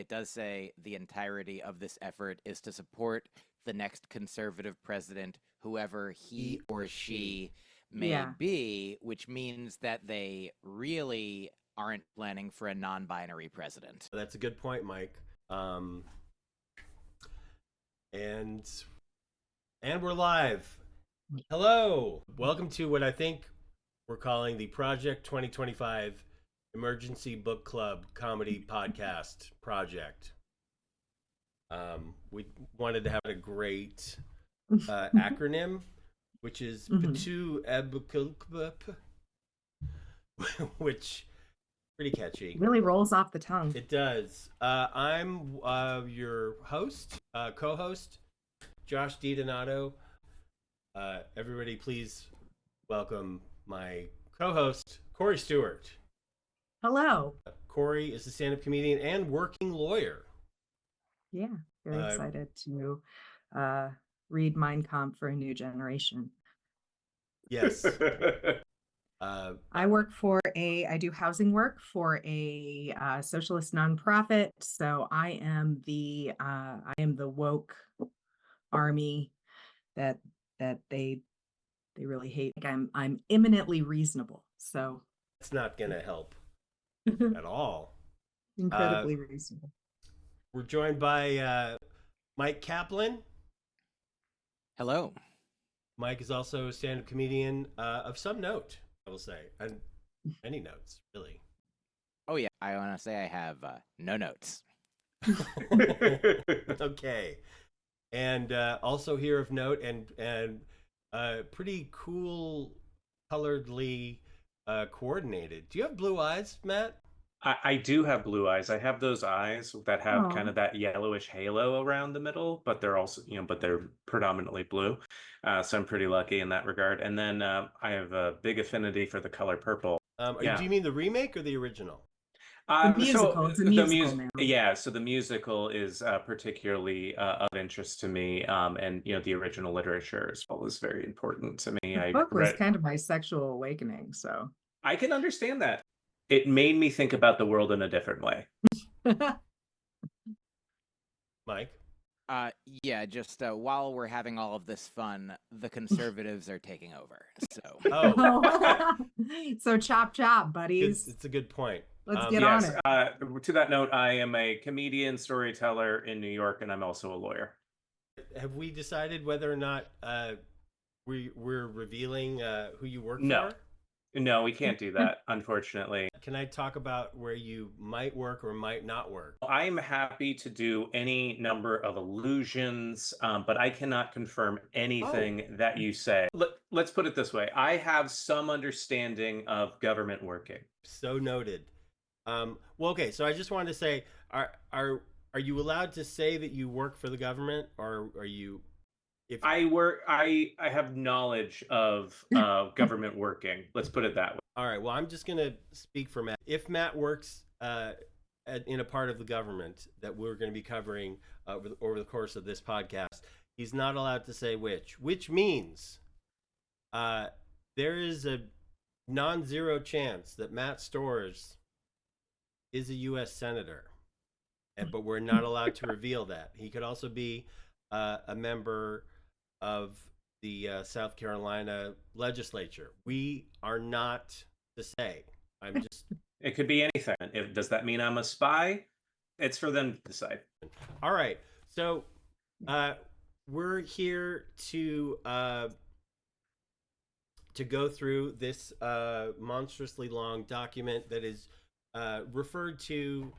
it does say the entirety of this effort is to support the next conservative president, whoever he or she may be, which means that they really aren't planning for a non-binary president. That's a good point, Mike. And we're live. Hello. Welcome to what I think we're calling the Project 2025 Emergency Book Club Comedy Podcast Project. We wanted to have a great acronym, which is PTU EBKLP, which pretty catchy. It really rolls off the tongue. It does. I'm your host, co-host, Josh DiDonato. Everybody, please welcome my co-host, Cori Stewart. Hello. Cori is a stand-up comedian and working lawyer. Yeah, very excited to read Mein Kampf for a new generation. Yes. I do housing work for a socialist nonprofit. So I am the woke army that they really hate. Like I'm eminently reasonable. So it's not gonna help at all. Incredibly reasonable. We're joined by Myq Kaplan. Hello. Mike is also a stand-up comedian of some note, I will say, and many notes, really. Oh yeah, I want to say I have no notes. Okay, and also here of note and pretty cool, coloredly coordinated. Do you have blue eyes, Matt? I do have blue eyes. I have those eyes that have kind of that yellowish halo around the middle, but they're also, but they're predominantly blue. So I'm pretty lucky in that regard. And then I have a big affinity for the color purple. Do you mean the remake or the original? The musical. It's a musical now. Yeah, so the musical is particularly of interest to me, and the original literature as well is very important to me. The book was kind of my sexual awakening, so I can understand that. It made me think about the world in a different way. Mike? Yeah, just while we're having all of this fun, the conservatives are taking over. So, so chop, buddies. It's a good point. Let's get on it. To that note, I am a comedian, storyteller in New York, and I'm also a lawyer. Have we decided whether or not we're revealing who you work for? No, we can't do that, unfortunately. Can I talk about where you might work or might not work? I'm happy to do any number of allusions, but I cannot confirm anything that you say. Let's put it this way. I have some understanding of government working. So noted. Well, okay, so I just wanted to say, are you allowed to say that you work for the government, or are you... I have knowledge of government working. Let's put it that way. All right. Well, I'm just going to speak for Matt. If Matt works in a part of the government that we're going to be covering over the course of this podcast, he's not allowed to say which means there is a non-zero chance that Matt Storrs is a U.S. senator, but we're not allowed to reveal that. He could also be a member of the South Carolina legislature. We are not to say. I'm just... It could be anything. Does that mean I'm a spy? It's for them to decide. All right. So we're here to go through this monstrously long document that is referred to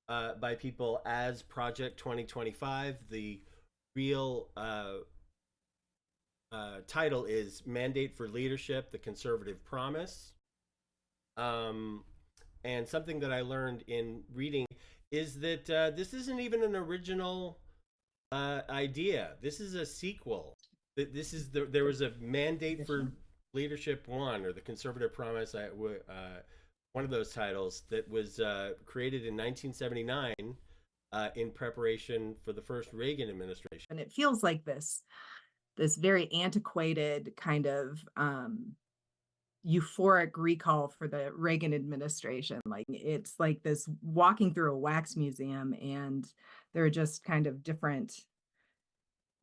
by people as Project 2025. The real title is Mandate for Leadership, the Conservative Promise. And something that I learned in reading is that this isn't even an original idea. This is a sequel. There was a Mandate for Leadership 1, or the Conservative Promise, one of those titles, that was created in 1979 in preparation for the first Reagan administration. And it feels like this very antiquated kind of euphoric recall for the Reagan administration. Like it's like this walking through a wax museum, and there are just kind of different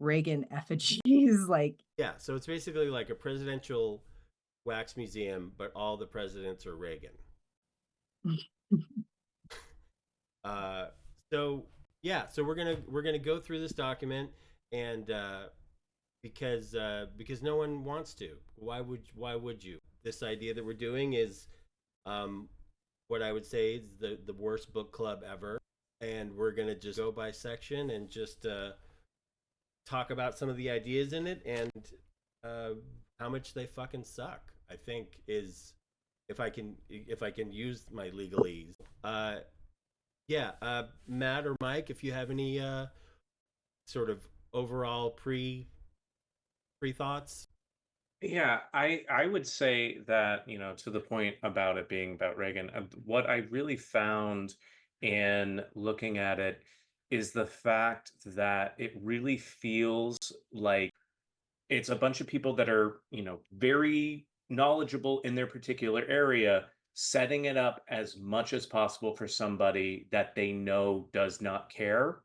Reagan effigies. Like, Yeah, so it's basically like a presidential wax museum, but all the presidents are Reagan. uh, so yeah, so we're gonna go through this document, and because no one wants to. Why would you? This idea that we're doing is what I would say is the worst book club ever, and we're gonna just go by section and just talk about some of the ideas in it and how much they fucking suck. I think is if I can use my legalese. Matt or Mike, if you have any sort of overall pre thoughts. Yeah, I would say that, to the point about it being about Reagan, what I really found in looking at it is the fact that it really feels like it's a bunch of people that are, very knowledgeable in their particular area, setting it up as much as possible for somebody that they know does not care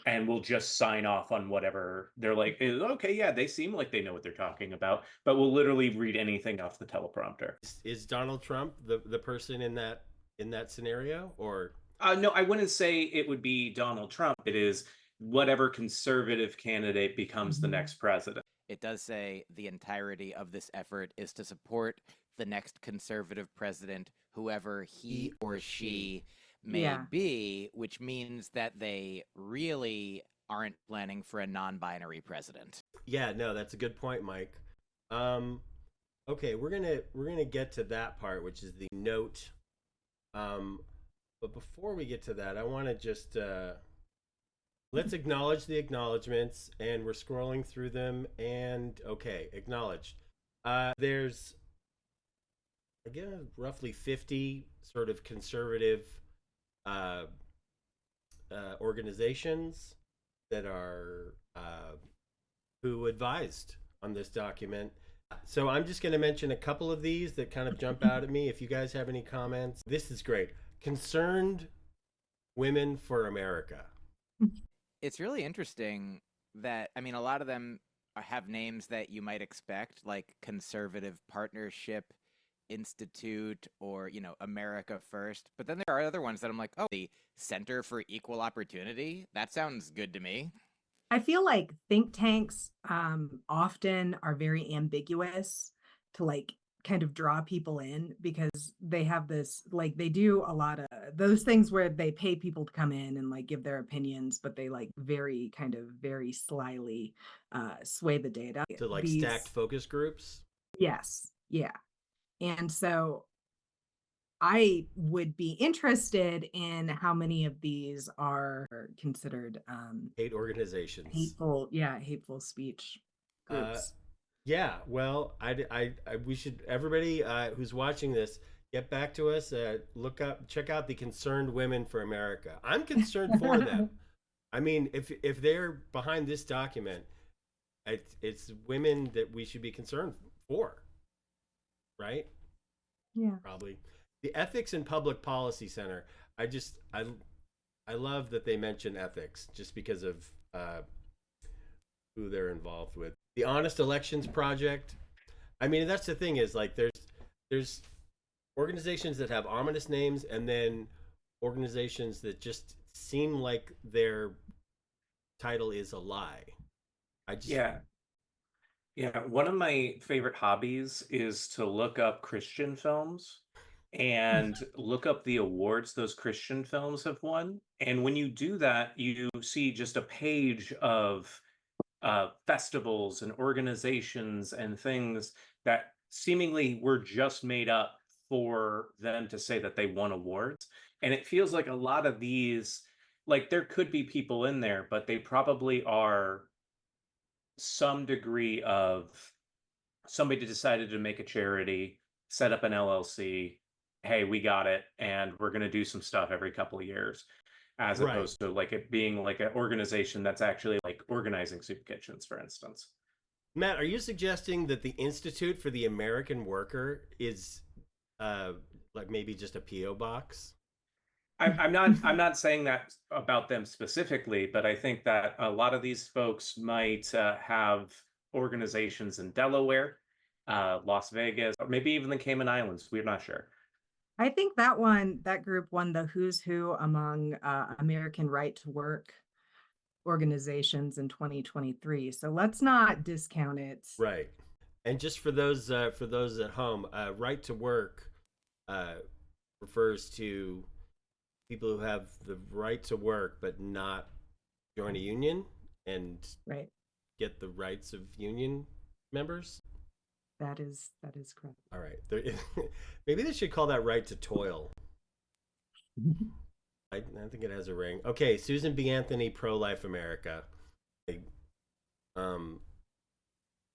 and will just sign off on whatever they're like. Okay, yeah, they seem like they know what they're talking about, but will literally read anything off the teleprompter. Is Donald Trump the person in that scenario, or no, I wouldn't say it would be Donald Trump. It is whatever conservative candidate becomes the next president. It does say the entirety of this effort is to support the next conservative president, whoever he or she may be, which means that they really aren't planning for a non-binary president. Yeah, no, that's a good point, Mike. Okay, we're gonna get to that part, which is the note. But before we get to that, I want to just let's acknowledge the acknowledgements, and we're scrolling through them. And okay, acknowledged. There's again roughly 50 sort of conservative organizations that are who advised on this document. So I'm just going to mention a couple of these that kind of jump out at me. If you guys have any comments, this is great. Concerned Women for America. It's really interesting that, I mean, a lot of them have names that you might expect, like Conservative Partnership Institute or, America First. But then there are other ones that I'm like, oh, the Center for Equal Opportunity? That sounds good to me. I feel like think tanks often are very ambiguous to like kind of draw people in, because they have this, like, they do a lot of those things where they pay people to come in and like give their opinions, but they like very slyly sway the data. So like stacked focus groups? Yes. Yeah. And so I would be interested in how many of these are considered hate organizations, hateful speech groups. Yeah, well, we should, everybody who's watching this, get back to us. Check out the Concerned Women for America. I'm concerned for them. I mean, if they're behind this document, it's women that we should be concerned for, right? Yeah, probably. The Ethics and Public Policy Center. I love that they mention ethics just because of who they're involved with. The Honest Elections Project. I mean, that's the thing, is like there's organizations that have ominous names, and then organizations that just seem like their title is a lie. Yeah. One of my favorite hobbies is to look up Christian films and look up the awards those Christian films have won. And when you do that, you see just a page of festivals and organizations and things that seemingly were just made up for them to say that they won awards. And it feels like a lot of these, like, there could be people in there, but they probably are some degree of somebody decided to make a charity, set up an LLC. Hey, we got it, and we're going to do some stuff every couple of years, as opposed to like it being like an organization that's actually like organizing soup kitchens, for instance. Matt, are you suggesting that the Institute for the American Worker is like maybe just a PO box? I'm not saying that about them specifically, but I think that a lot of these folks might have organizations in Delaware, Las Vegas, or maybe even the Cayman Islands. We're not sure. I think that group won the who's who among American right to work organizations in 2023. So let's not discount it. Right. And just for those at home, right to work refers to people who have the right to work but not join a union and right. get the rights of union members. That is correct. All right. Maybe they should call that right to toil. I think it has a ring. Okay, Susan B. Anthony, Pro-Life America.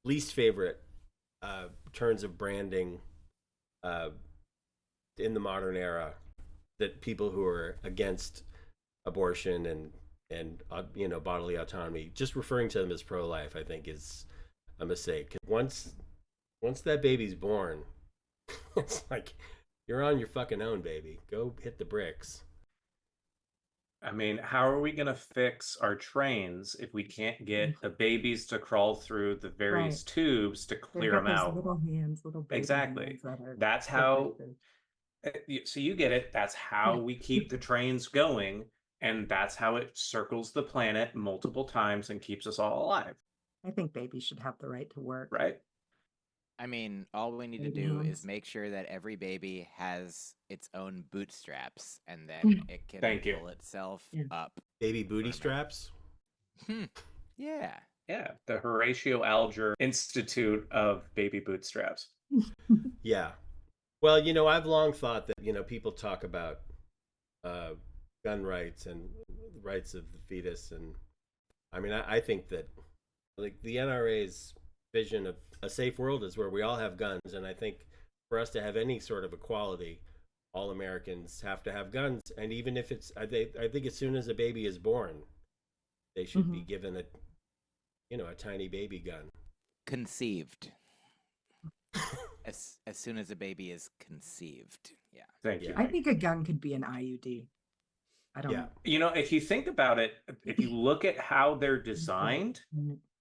Least favorite turns of branding in the modern era that people who are against abortion and bodily autonomy, just referring to them as pro-life, I think is a mistake. Once that baby's born, it's like you're on your fucking own, baby. Go hit the bricks. I mean, how are we going to fix our trains if we can't get the babies to crawl through the various tubes to clear them out? Little hands, little baby exactly. Hands that That's how. So you get it. That's how we keep the trains going, and that's how it circles the planet multiple times and keeps us all alive. I think babies should have the right to work. Right. I mean, all we need to do is make sure that every baby has its own bootstraps, and then it can pull itself up. Baby booty straps? Yeah. Yeah. The Horatio Alger Institute of Baby Bootstraps. Yeah. Well, I've long thought that, people talk about gun rights and the rights of the fetus. And I mean, I think that like the NRA's vision of a safe world is where we all have guns. And I think for us to have any sort of equality, all Americans have to have guns. And even if it's, I think as soon as a baby is born, they should be given a tiny baby gun. Conceived. As soon as a baby is conceived. Yeah. Thank you. I think a gun could be an IUD. I don't know. If you think about it, if you look at how they're designed,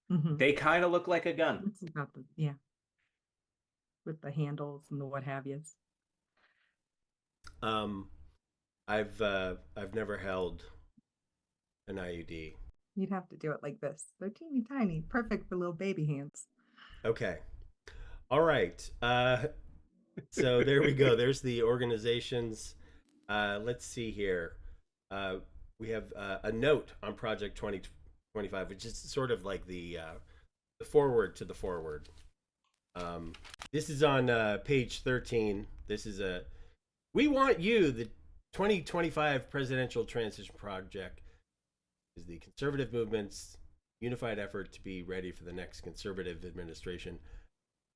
they kind of look like a gun. With the handles and the what have yous. I've never held an IUD. You'd have to do it like this. They're teeny tiny, perfect for little baby hands. Okay. All right. So there we go. There's the organizations. Let's see here. We have a note on Project 2025, which is sort of like the foreword to the foreword. This is on page 13. This is we want you, the 2025 Presidential Transition Project is the conservative movement's unified effort to be ready for the next conservative administration.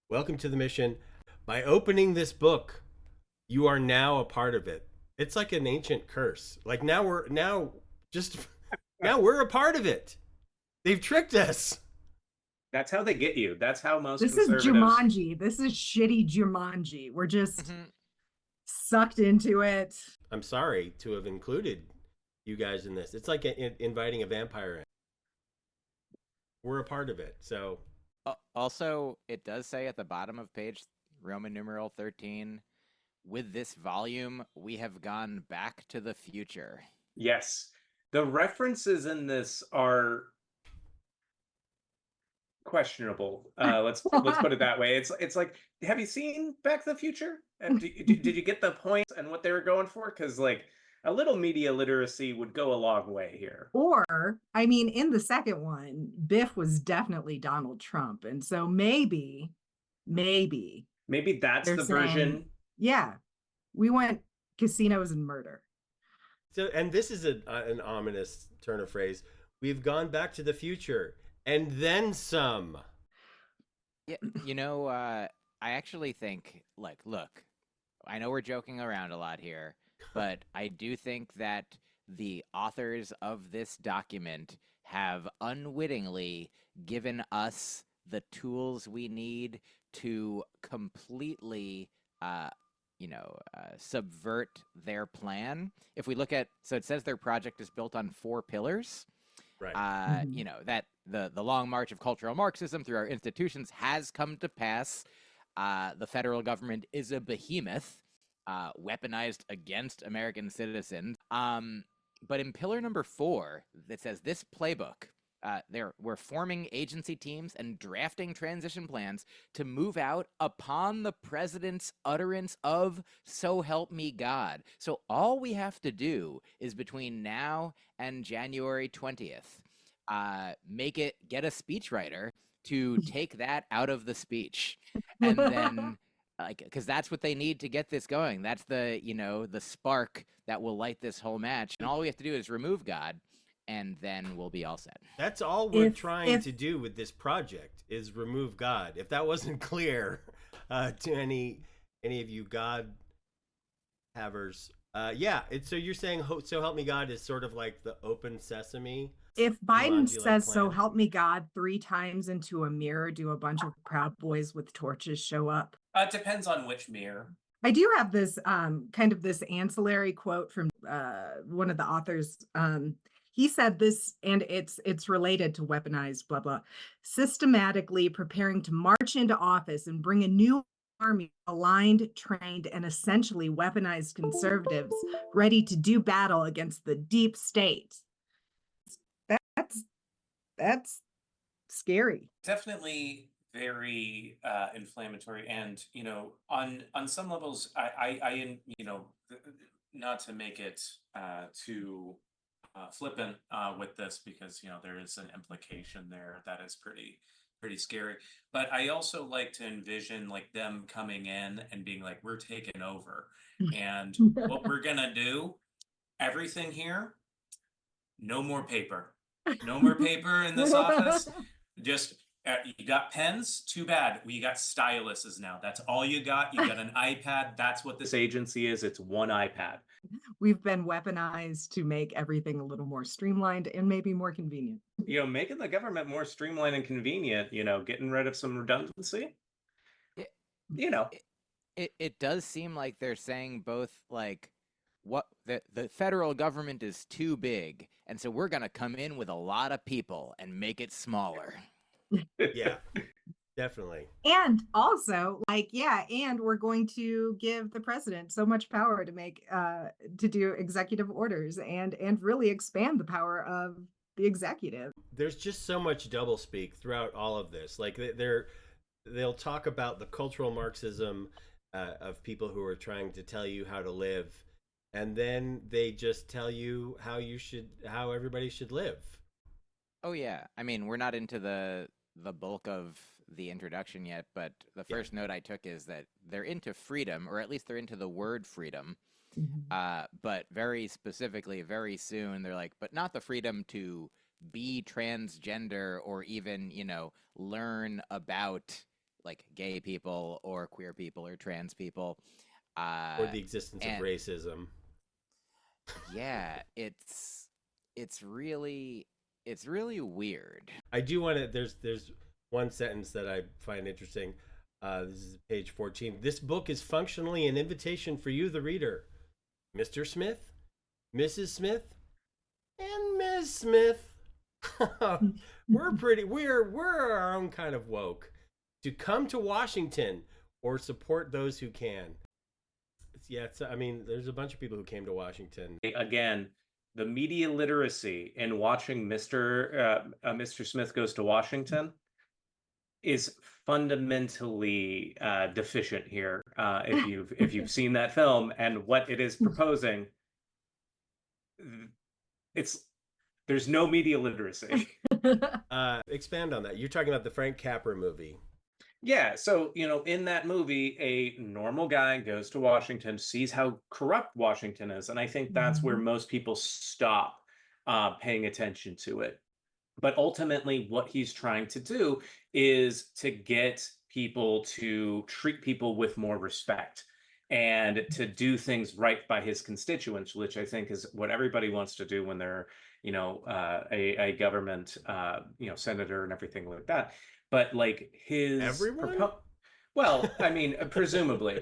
Welcome to the mission. By opening this book, you are now a part of it. It's like an ancient curse. Like now we're a part of it. They've tricked us. That's how they get you. That's how most This is Jumanji. This is shitty Jumanji. We're just sucked into it. I'm sorry to have included you guys in this. It's like inviting a vampire in. We're a part of it. So also, it does say at the bottom of page Roman numeral 13, with this volume, we have gone back to the future. Yes. The references in this are questionable. Let's put it that way. It's like, have you seen Back to the Future? Did you get the point and what they were going for? Because like a little media literacy would go a long way here. Or, I mean, in the second one, Biff was definitely Donald Trump. And so maybe that's the version. Yeah. We want casinos and murder. So, and this is an ominous turn of phrase. We've gone back to the future and then some. Yeah, I actually think, like, look, I know we're joking around a lot here, but I do think that the authors of this document have unwittingly given us the tools we need to completely, subvert their plan. If we look at, so it says their project is built on 4 pillars. Right. That the long march of cultural Marxism through our institutions has come to pass. The federal government is a behemoth, weaponized against American citizens. But in pillar number 4, that says this playbook, we're forming agency teams and drafting transition plans to move out upon the president's utterance of "so help me God." So all we have to do is between now and January 20th, get a speechwriter to take that out of the speech, and then because that's what they need to get this going. That's the spark that will light this whole match, and all we have to do is remove God, and then we'll be all set. That's all we're trying to do with this project, is remove God. If that wasn't clear to any of you God havers, so you're saying "so help me God" is sort of like the open sesame. If Biden says "so help me God" 3 times into a mirror, do a bunch of Proud Boys with torches show up? It depends on which mirror. I do have this kind of this ancillary quote from one of the authors. He said this, and it's related to weaponized blah blah, systematically preparing to march into office and bring a new army aligned, trained, and essentially weaponized conservatives ready to do battle against the deep state. That's scary. Definitely very inflammatory, and on some levels, I not to make it too flippant with this, because there is an implication there that is pretty scary. But I also like to envision like them coming in and being like, "We're taking over, and what we're gonna do, everything here, no more paper, no more paper in this office. Just you got pens, too bad. We got styluses now. That's all you got. You got an iPad. That's what this agency is. It's one iPad." We've been weaponized to make everything a little more streamlined and maybe more convenient. Making the government more streamlined and convenient, getting rid of some redundancy. It does seem like they're saying both, like, what the federal government is too big, and so we're gonna come in with a lot of people and make it smaller. Yeah, definitely. And also, and we're going to give the president so much power to make to do executive orders and really expand the power of the executive. There's just so much doublespeak throughout all of this. Like they'll talk about the cultural Marxism of people who are trying to tell you how to live, and then they just tell you how everybody should live. Oh yeah, I mean, we're not into the bulk of the introduction yet, but the first note I took is that they're into freedom, or at least they're into the word freedom. But very specifically, very soon, they're like, but not the freedom to be transgender or even, learn about like gay people or queer people or trans people. Or the existence of racism. Yeah, it's really weird. I do want to, there's one sentence that I find interesting. This is page 14. "This book is functionally an invitation for you, the reader, Mr. Smith, Mrs. Smith, and Ms. Smith." We're our own kind of woke, "to come to Washington or support those who can." There's a bunch of people who came to Washington. Again, the media literacy in watching Mr. Smith Goes to Washington is fundamentally deficient here. If you've seen that film and what it is proposing, there's no media literacy. Expand on that. You're talking about the Frank Capra movie. Yeah, so in that movie, a normal guy goes to Washington, sees how corrupt Washington is, and I think that's where most people stop paying attention to it. But ultimately, what he's trying to do is to get people to treat people with more respect. and to do things right by his constituents, which I think is what everybody wants to do when they're, a government, senator and everything like that. But like Everyone? well, I mean, presumably,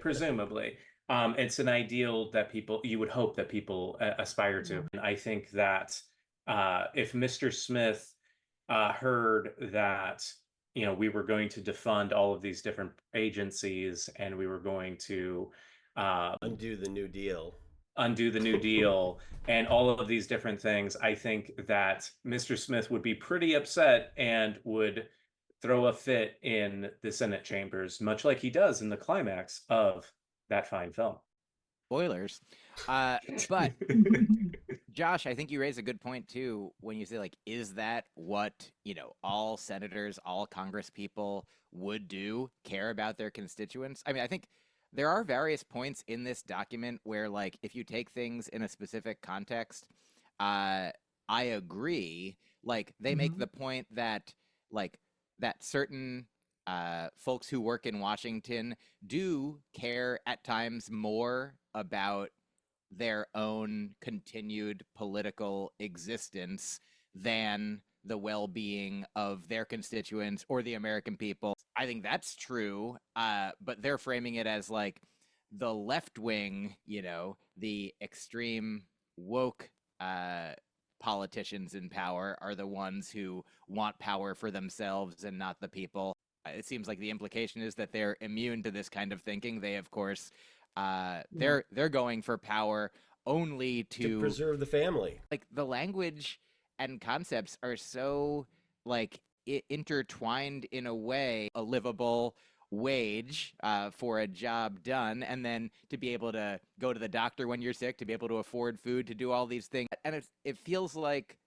it's an ideal that you would hope that people aspire to. And I think that if Mr. Smith heard that, we were going to defund all of these different agencies and we were going to undo the New Deal. And all of these different things, I think that Mr. Smith would be pretty upset and would throw a fit in the Senate chambers, much like he does in the climax of that fine film. Spoilers. But Josh, I think you raise a good point too when you say, like, is that what, all senators, all Congress people would do, care about their constituents? I mean, I think there are various points in this document where, like, if you take things in a specific context, I agree. Like, they make the point that, like, that certain folks who work in Washington do care at times more about their own continued political existence than the well-being of their constituents or the American people. I think that's true, but they're framing it as like the left wing, the extreme woke politicians in power are the ones who want power for themselves and not the people. It seems like the implication is that they're immune to this kind of thinking. They, of course, they're going for power only to preserve the family. Like, the language and concepts are so, like, intertwined in a way. A livable wage for a job done, and then to be able to go to the doctor when you're sick, to be able to afford food, to do all these things. And it feels like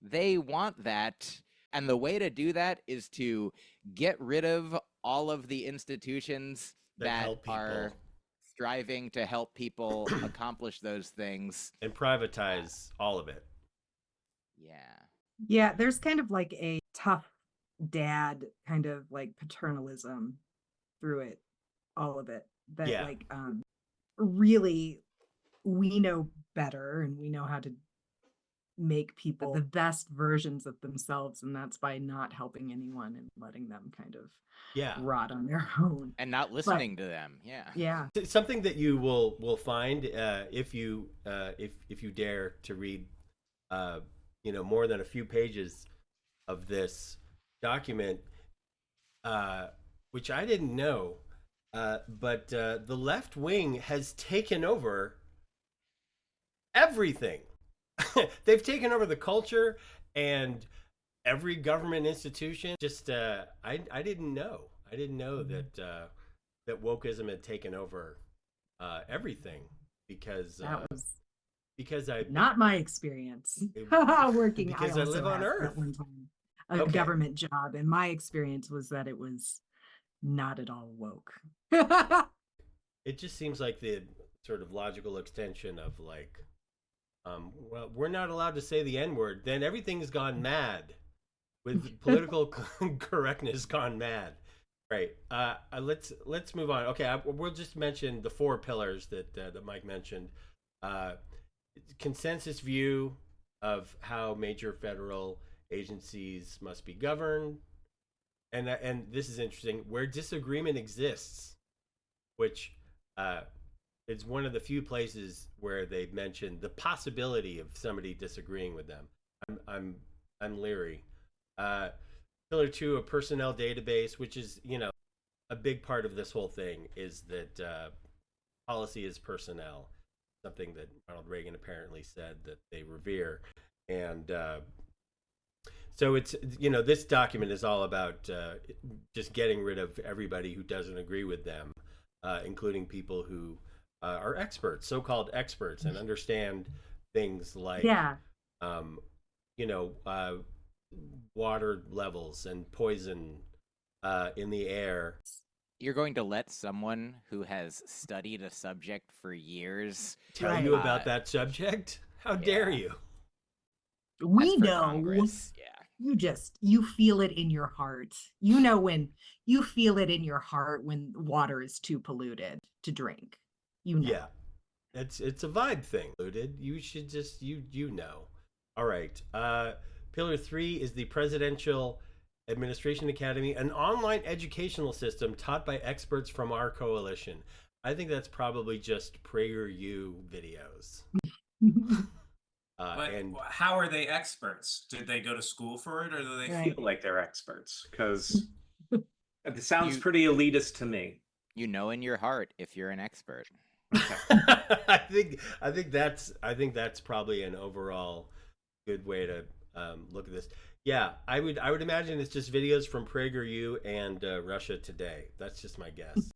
they want that, and the way to do that is to get rid of all of the institutions that are striving to help people accomplish those things and privatize all of it. Yeah, there's kind of like a tough dad kind of like paternalism through it, all of it, that like really we know better and we know how to make people the best versions of themselves, and that's by not helping anyone and letting them kind of rot on their own and not listening to them. Something that you will find if you dare to read more than a few pages of this document, which I didn't know, but the left wing has taken over everything. They've taken over the culture and every government institution. Just I didn't know. I didn't know that that wokeism had taken over everything, because that was because I not my experience working. Because I live on Earth at one time a government job, and my experience was that it was not at all woke. It just seems like the sort of logical extension of like, well, we're not allowed to say the N-word, then everything's gone mad. With political correctness gone mad. Right. Let's move on. Okay, we'll just mention the 4 pillars that Myq mentioned. Consensus view of how major federal agencies must be governed, and this is interesting, where disagreement exists, which it's one of the few places where they've mentioned the possibility of somebody disagreeing with them. I'm leery. Pillar 2, a personnel database, which is, a big part of this whole thing is that policy is personnel, something that Ronald Reagan apparently said that they revere. And so it's, this document is all about just getting rid of everybody who doesn't agree with them, including people who are experts, so-called experts, and understand things like, water levels and poison in the air. You're going to let someone who has studied a subject for years tell you about that subject? How dare you? We know. Congress. You feel it in your heart. When you feel it in your heart when water is too polluted to drink. you know. Yeah. It's a vibe thing, Looted. You should just you know. All right. Pillar 3 is the Presidential Administration Academy, an online educational system taught by experts from our coalition. I think that's probably just PragerU videos. But And how are they experts? Did they go to school for it, or do they Right. feel like they're experts? Because it sounds You- pretty elitist to me. You know in your heart if you're an expert. I think that's probably an overall good way to look at this. Yeah, I would imagine it's just videos from PragerU and Russia Today. That's just my guess.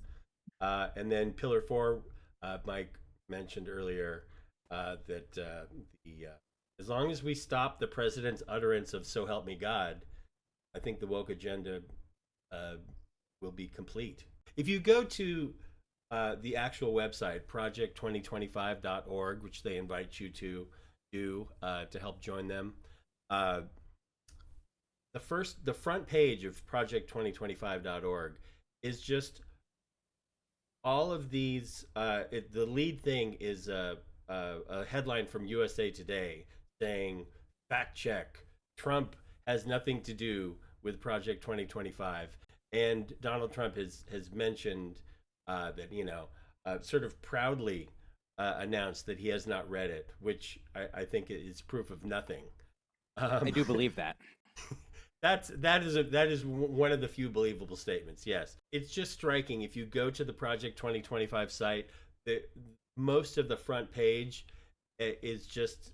And then Pillar 4, Mike mentioned earlier that as long as we stop the president's utterance of "So help me God," I think the woke agenda will be complete. If you go to the actual website, project2025.org, which they invite you to do to help join them. The front page of project2025.org is just all of these. The lead thing is a headline from USA Today saying, "Fact check: Trump has nothing to do with Project 2025," and Donald Trump has mentioned that sort of proudly announced that he has not read it, which I think is proof of nothing. I do believe that. That is one of the few believable statements. Yes, it's just striking. If you go to the Project 2025 site, most of the front page is just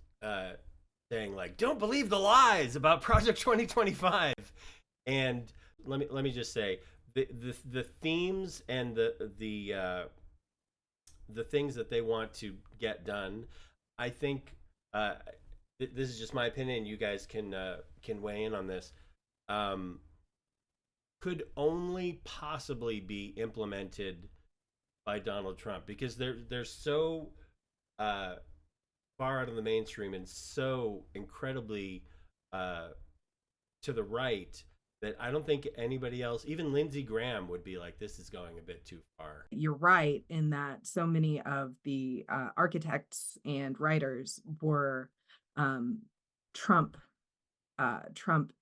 saying like, "Don't believe the lies about Project 2025," and let me just say the themes and the things that they want to get done. I think this is just my opinion. You guys can weigh in on this. Could only possibly be implemented by Donald Trump because they're so far out of the mainstream and so incredibly to the right that I don't think anybody else, even Lindsey Graham, would be like, this is going a bit too far. You're right in that so many of the architects and writers were Trump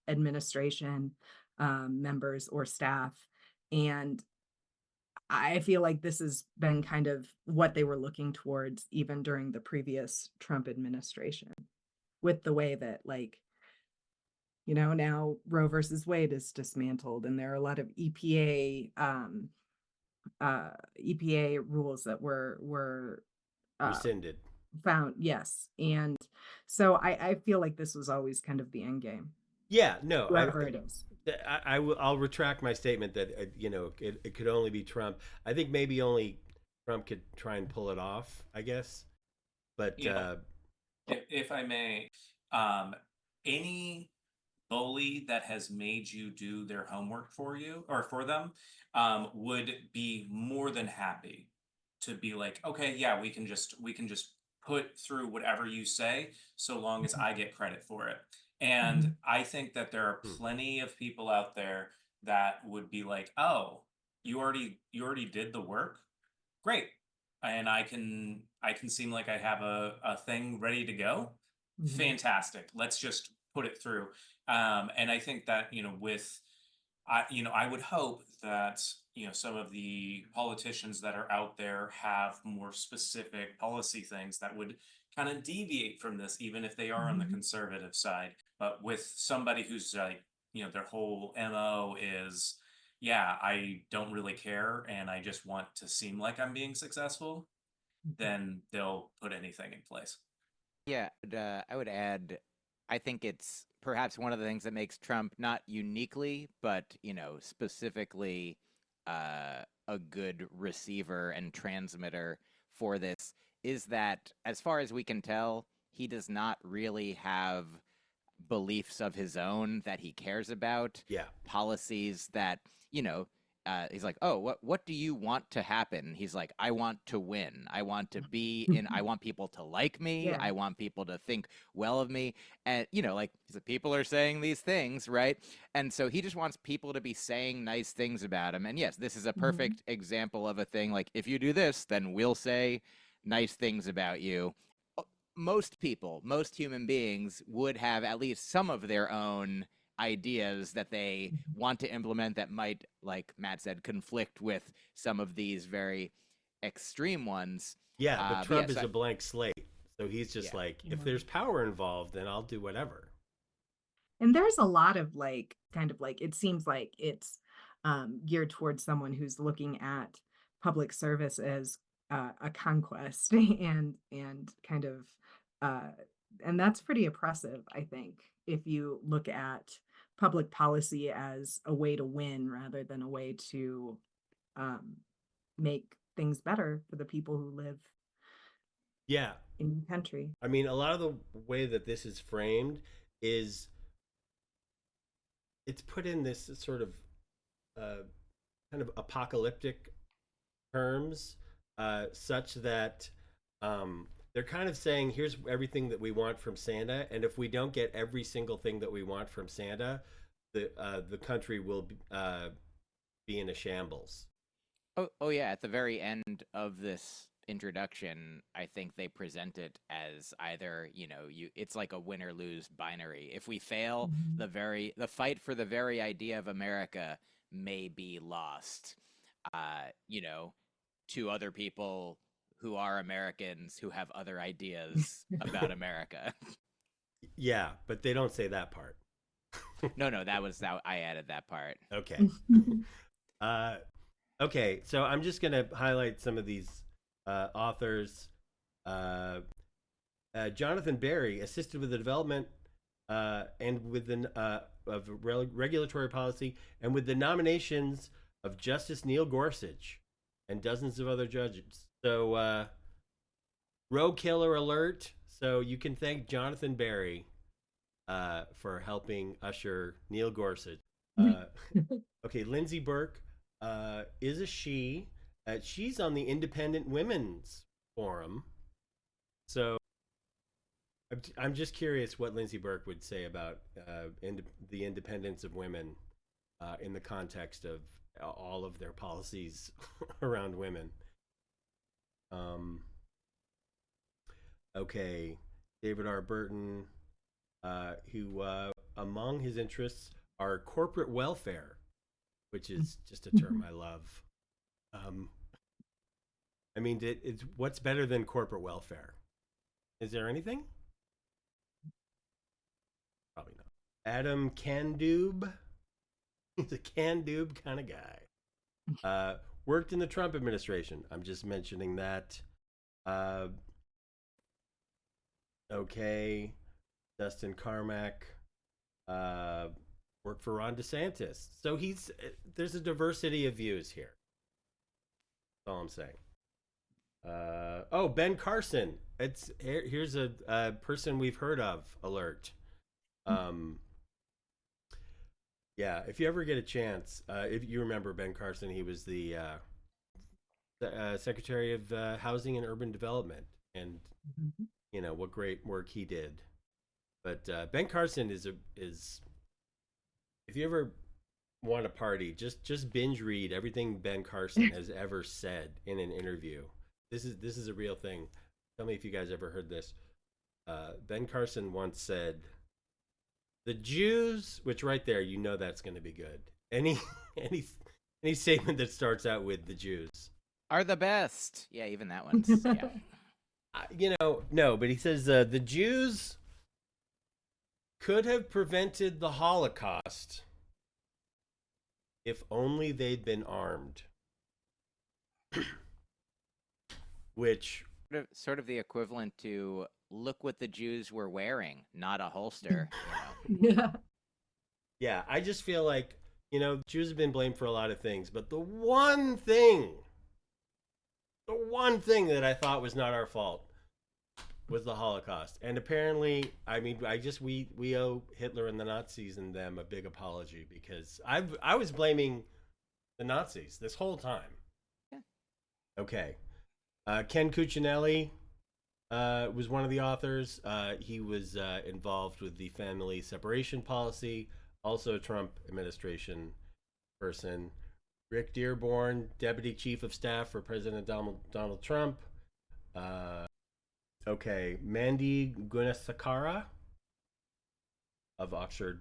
administration members or staff, and I feel like this has been kind of what they were looking towards even during the previous Trump administration, with the way that now Roe versus Wade is dismantled, and there are a lot of EPA rules that were Rescinded. found. Yes, and so I feel like this was always kind of the end game. Yeah, no, Whoever it is. I'll retract my statement that it could only be Trump. I think maybe only Trump could try and pull it off, I guess. But if I may, any bully that has made you do their homework for you or for them would be more than happy to be like, okay, yeah, we can just put through whatever you say so long as I get credit for it. And I think that there are plenty of people out there that would be like, oh, you already did the work, great, and I can seem like I have a thing ready to go. Fantastic, let's just put it through. And I think that I would hope that some of the politicians that are out there have more specific policy things that would kind of deviate from this, even if they are on the conservative side. But with somebody who's like, their whole MO is, yeah, I don't really care and I just want to seem like I'm being successful, then they'll put anything in place. Yeah, I would add, I think it's perhaps one of the things that makes Trump not uniquely, but, specifically a good receiver and transmitter for this is that, as far as we can tell, he does not really have beliefs of his own that he cares about. Yeah. Policies that, he's like, "Oh, what do you want to happen?" He's like, "I want to win. I want to be in. I want people to like me. Yeah. I want people to think well of me." And like he's like, people are saying these things, right? And so he just wants people to be saying nice things about him. And yes, this is a perfect example of a thing. Like, if you do this, then we'll say nice things about you. Most people, most human beings would have at least some of their own ideas that they want to implement that might, like Matt said, conflict with some of these very extreme ones. Yeah, but Trump is so a blank slate. So he's just like, if there's power involved, then I'll do whatever. And there's a lot of like, kind of like, it seems like it's geared towards someone who's looking at public service as a conquest and kind of, and that's pretty oppressive, I think, if you look at public policy as a way to win rather than a way to make things better for the people who live in the country. I mean, a lot of the way that this is framed is it's put in this sort of kind of apocalyptic terms, such that they're kind of saying, here's everything that we want from Santa, and if we don't get every single thing that we want from Santa, the country will be in a shambles. Oh yeah, at the very end of this introduction, I think they present it as either, it's like a win or lose binary. If we fail, the fight for the very idea of America may be lost, to other people who are Americans who have other ideas about America. Yeah, but they don't say that part. No, I added that part. Okay. Okay, so I'm just going to highlight some of these authors. Jonathan Barry assisted with the development and with the of regulatory policy and with the nominations of Justice Neil Gorsuch and dozens of other judges. So, row killer alert. So you can thank Jonathan Barry for helping usher Neil Gorsuch. Okay, Lindsay Burke is a she. She's on the Independent Women's Forum. So I'm just curious what Lindsay Burke would say about the independence of women in the context of all of their policies around women. Okay, David R. Burton, who among his interests are corporate welfare, which is just a term I love. I mean, what's better than corporate welfare? Is there anything? Probably not. Adam Kandoob. He's a Kandoob kind of guy. Worked in the Trump administration. I'm just mentioning that. Okay. Dustin Carmack. Worked for Ron DeSantis. So there's a diversity of views here. That's all I'm saying. Ben Carson. Here's a person we've heard of alert. Yeah, if you ever get a chance, if you remember Ben Carson, he was the Secretary of Housing and Urban Development, and what great work he did. But Ben Carson is if you ever want to party, just binge read everything Ben Carson has ever said in an interview. This is a real thing. Tell me if you guys ever heard this. Ben Carson once said, "The Jews," which right there, that's going to be good. Any statement that starts out with "the Jews" are the best. Yeah, even that one's yeah. No, but he says the Jews could have prevented the Holocaust if only they'd been armed. Which sort of the equivalent to look what the Jews were wearing, not a holster. Yeah, I just feel like Jews have been blamed for a lot of things, but the one thing that I thought was not our fault was the Holocaust. And apparently, I mean, we owe Hitler and the Nazis and them a big apology, because I was blaming the Nazis this whole time. Yeah. Okay. Ken Cuccinelli was one of the authors. He was involved with the family separation policy, also a Trump administration person. Rick Dearborn, Deputy Chief of Staff for President Donald Trump. Okay, Mandy Gunasakara of Oxford,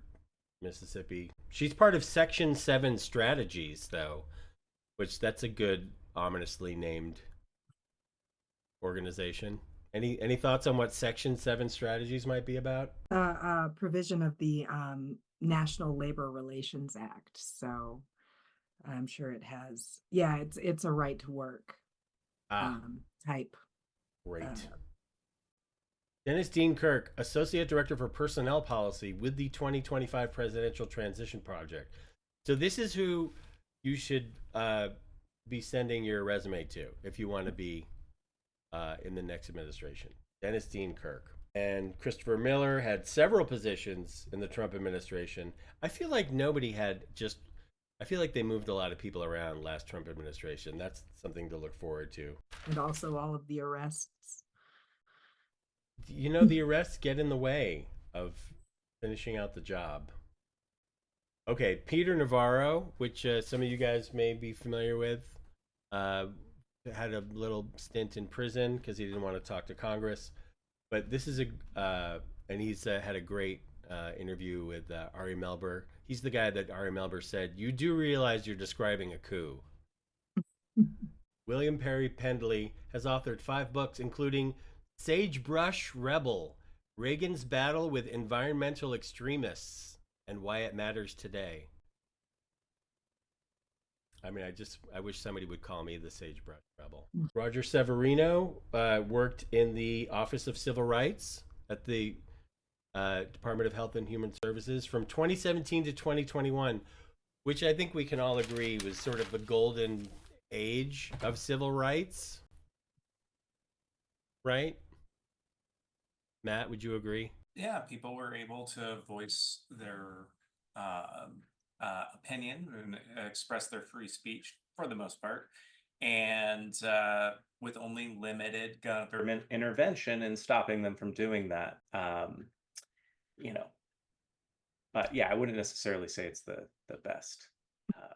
Mississippi. She's part of Section 7 Strategies, though, which that's a good, ominously named organization. Any thoughts on what Section 7 Strategies might be about? Provision of the National Labor Relations Act. So I'm sure it has. Yeah, it's a right to work type. Great. Dennis Dean Kirk, Associate Director for Personnel Policy with the 2025 Presidential Transition Project. So this is who you should be sending your resume to if you want to be in the next administration. Dennis Dean Kirk. And Christopher Miller had several positions in the Trump administration. I feel like I feel like they moved a lot of people around last Trump administration. That's something to look forward to. And also all of the arrests. You know, the arrests get in the way of finishing out the job. Okay, Peter Navarro, which some of you guys may be familiar with, had a little stint in prison because he didn't want to talk to Congress. But this is and he's had a great interview with Ari Melber. He's the guy that Ari Melber said, "You do realize you're describing a coup." William Perry Pendley has authored 5 books, including Sagebrush Rebel, Reagan's Battle with Environmental Extremists, and Why It Matters Today. I mean, I wish somebody would call me the Sagebrush Rebel. Roger Severino worked in the Office of Civil Rights at the Department of Health and Human Services from 2017 to 2021, which I think we can all agree was sort of the golden age of civil rights. Right? Matt, would you agree? Yeah, people were able to voice their opinion and express their free speech for the most part, and with only limited government intervention in stopping them from doing that. Yeah, I wouldn't necessarily say it's the best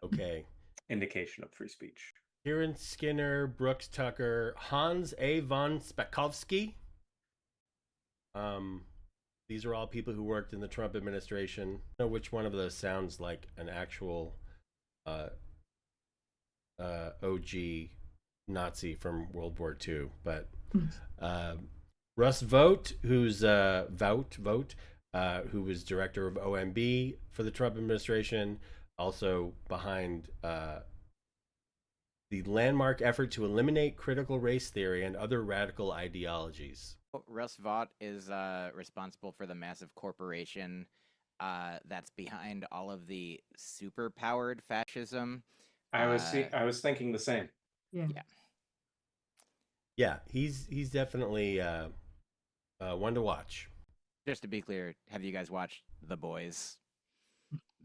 Okay. indication of free speech. Kieran Skinner, Brooks Tucker, Hans A. von Spakovsky. These are all people who worked in the Trump administration. I don't know which one of those sounds like an actual OG Nazi from World War II, but Russ Vought, who's who was director of OMB for the Trump administration, also behind the landmark effort to eliminate critical race theory and other radical ideologies. Russ Vought is responsible for the massive corporation that's behind all of the super-powered fascism. I was thinking the same. Yeah, he's definitely one to watch. Just to be clear, have you guys watched The Boys?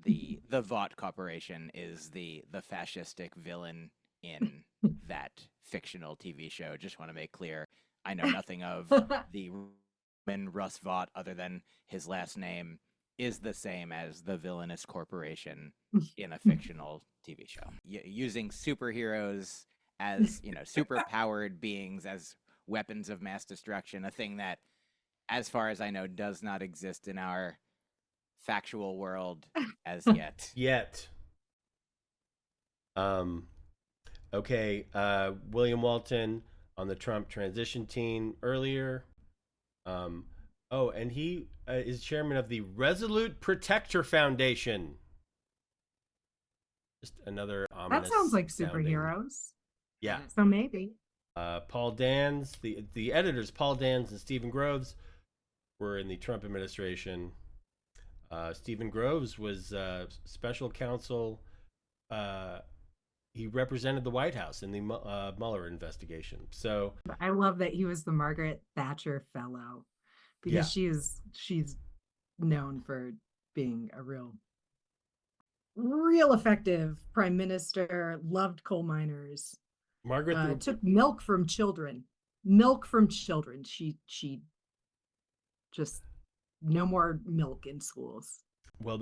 The Vought Corporation is the fascistic villain in that fictional TV show. Just want to make clear, I know nothing of the Roman Russ Vought other than his last name is the same as the villainous corporation in a fictional TV show. Using superheroes as, super-powered beings as weapons of mass destruction, a thing that, as far as I know, does not exist in our factual world as yet. Okay, William Walton on the Trump transition team earlier. And he is chairman of the Resolute Protector Foundation. Just another ominous That sounds like sounding. superheroes. Yeah. So maybe. Paul Dans, the editors, Paul Dans and Stephen Groves, were in the Trump administration. Stephen Groves was special counsel. He represented the White House in the Mueller investigation. So I love that he was the Margaret Thatcher Fellow, because she's known for being a real real effective prime minister, loved coal miners, Margaret, took milk from children. Milk from children. She just no more milk in schools. well,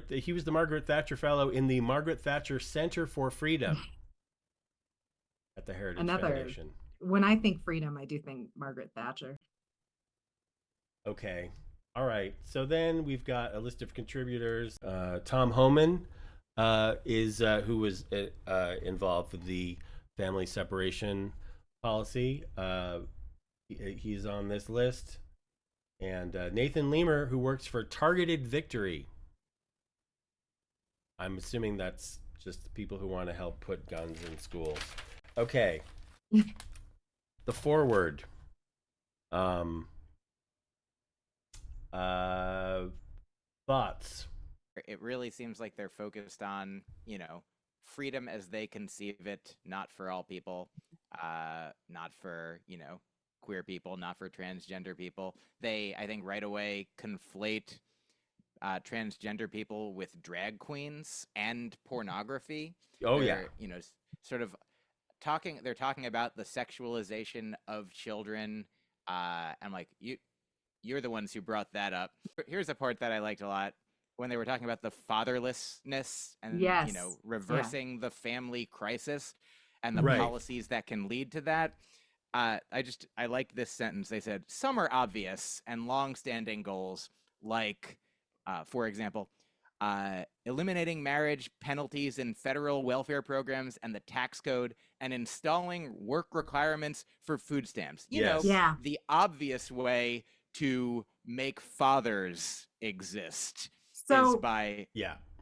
he was the Margaret Thatcher Fellow in the Margaret Thatcher Center for Freedom at the Heritage Foundation. When I think freedom, I do think Margaret Thatcher. Okay. All right. So then we've got a list of contributors. Tom Homan is who was involved with the family separation policy. He's on this list. And Nathan Lemur, who works for Targeted Victory. I'm assuming that's just people who want to help put guns in schools. Okay. The Foreword. Thoughts? It really seems like they're focused on, freedom as they conceive it, not for all people, not for, queer people, not for transgender people. They, I think, right away conflate transgender people with drag queens and pornography. Oh, they're, sort of they're talking about the sexualization of children. I'm like, you're the ones who brought that up. Here's a part that I liked a lot when they were talking about the fatherlessness and, reversing the family crisis and the policies that can lead to that. I liked this sentence. They said, some are obvious and long-standing goals, like, for example, eliminating marriage penalties in federal welfare programs and the tax code and installing work requirements for food stamps. The obvious way to make fathers exist is by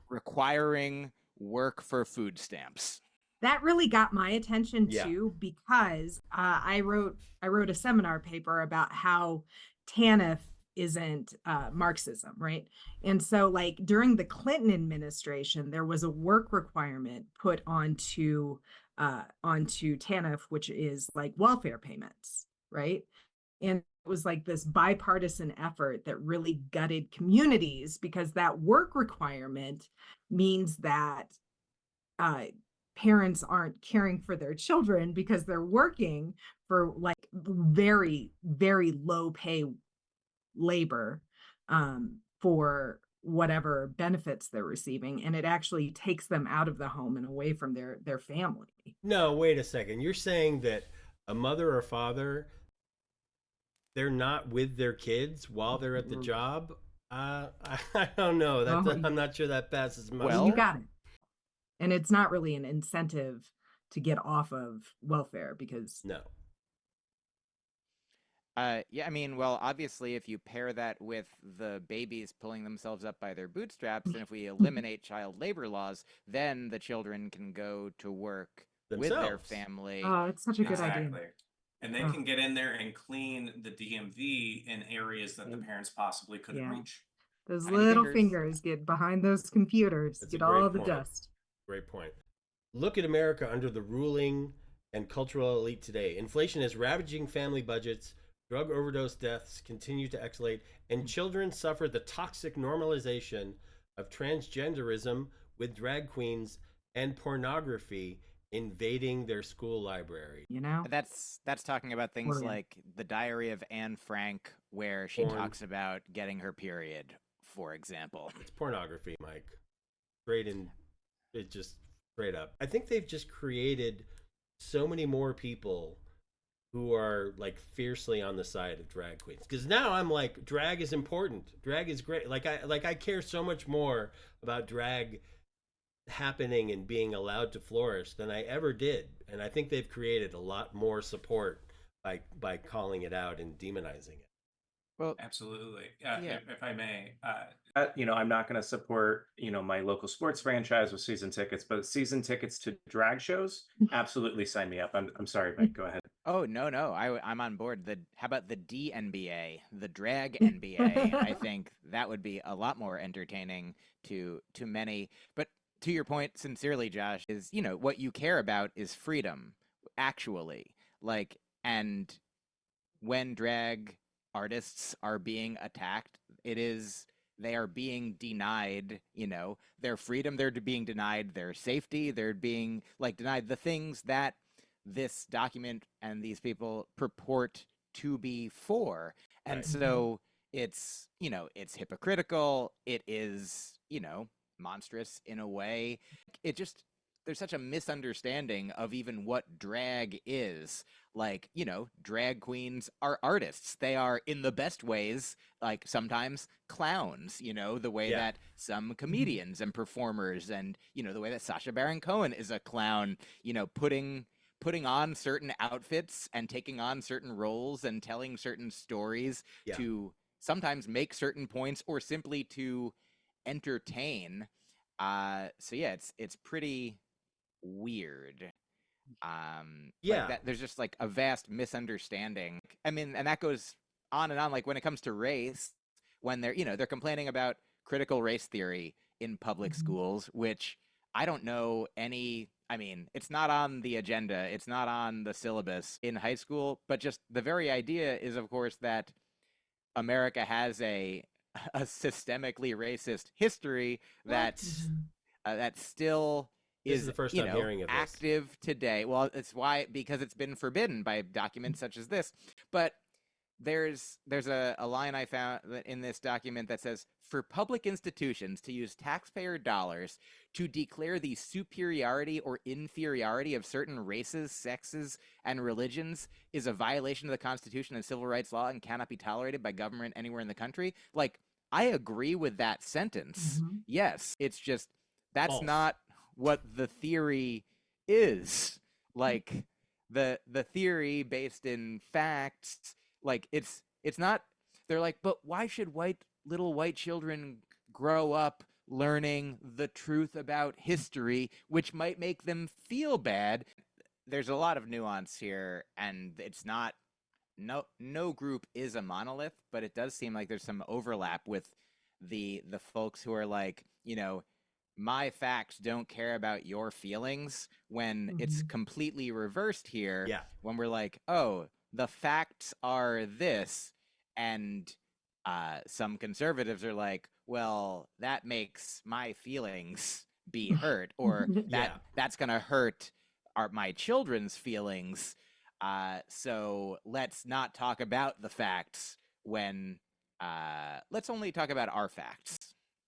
requiring work for food stamps. That really got my attention too, because I wrote a seminar paper about how TANF isn't Marxism, right? And so, like, during the Clinton administration, there was a work requirement put onto TANF, which is like welfare payments, right? And it was like this bipartisan effort that really gutted communities, because that work requirement means that parents aren't caring for their children because they're working for like very, very low pay labor for whatever benefits they're receiving, and it actually takes them out of the home and away from their family. No, wait a second. You're saying that a mother or father, they're not with their kids while they're at the job? I don't know. I'm not sure that passes muster. Well, you got it. And it's not really an incentive to get off of welfare because no. Well, obviously, if you pair that with the babies pulling themselves up by their bootstraps, and if we eliminate child labor laws, then the children can go to work with their family. Oh, it's such a good idea. And they can get in there and clean the DMV in areas that the parents possibly couldn't reach. Those little fingers get behind those computers, get all the dust. Great point. Look at America under the ruling and cultural elite today. Inflation is ravaging family budgets. Drug overdose deaths continue to escalate, and children suffer the toxic normalization of transgenderism, with drag queens and pornography invading their school library. That's talking about things like The Diary of Anne Frank, where she talks about getting her period, for example. It's pornography, Mike. Straight up. I think they've just created so many more people who are like fiercely on the side of drag queens, because now I'm like, drag is important, drag is great. I care so much more about drag happening and being allowed to flourish than I ever did, and I think they've created a lot more support by calling it out and demonizing it. Well, absolutely. If I may, I'm not going to support, my local sports franchise with season tickets, but season tickets to drag shows, absolutely sign me up. I'm sorry, Mike, go ahead. Oh, no, I'm on board. How about the DNBA, the drag NBA? I think that would be a lot more entertaining to many. But to your point, sincerely, Josh, is, what you care about is freedom, actually. And when drag artists are being attacked, it is they are being denied, their freedom. They're being denied their safety. They're being denied the things that this document and these people purport to be for. And Right. so it's, it's hypocritical. It is, monstrous in a way. There's such a misunderstanding of even what drag is. Drag queens are artists. They are, in the best ways, sometimes clowns, the way that some comedians and performers, and, the way that Sacha Baron Cohen is a clown, putting on certain outfits and taking on certain roles and telling certain stories to sometimes make certain points or simply to entertain. It's pretty weird. There's just a vast misunderstanding. I mean, and that goes on and on. When it comes to race, when they're complaining about critical race theory in public schools, which I don't know any. I mean, it's not on the agenda. It's not on the syllabus in high school. But just the very idea is, of course, that America has a systemically racist history that still is the first time hearing of active today. Well, because it's been forbidden by documents such as this. But there's a line I found in this document that says, for public institutions to use taxpayer dollars to declare the superiority or inferiority of certain races, sexes, and religions is a violation of the Constitution and civil rights law and cannot be tolerated by government anywhere in the country. I agree with that sentence. Yes, it's just that's false. Not what the theory is. The theory based in facts, it's not. They're but why should little white children grow up learning the truth about history, which might make them feel bad? There's a lot of nuance here, and it's not. No group is a monolith, but it does seem like there's some overlap with the folks who are my facts don't care about your feelings, when it's completely reversed here. When we're oh, the facts are this, and some conservatives are well, that makes my feelings be hurt, or that's gonna hurt my children's feelings. So let's not talk about the facts when let's only talk about our facts.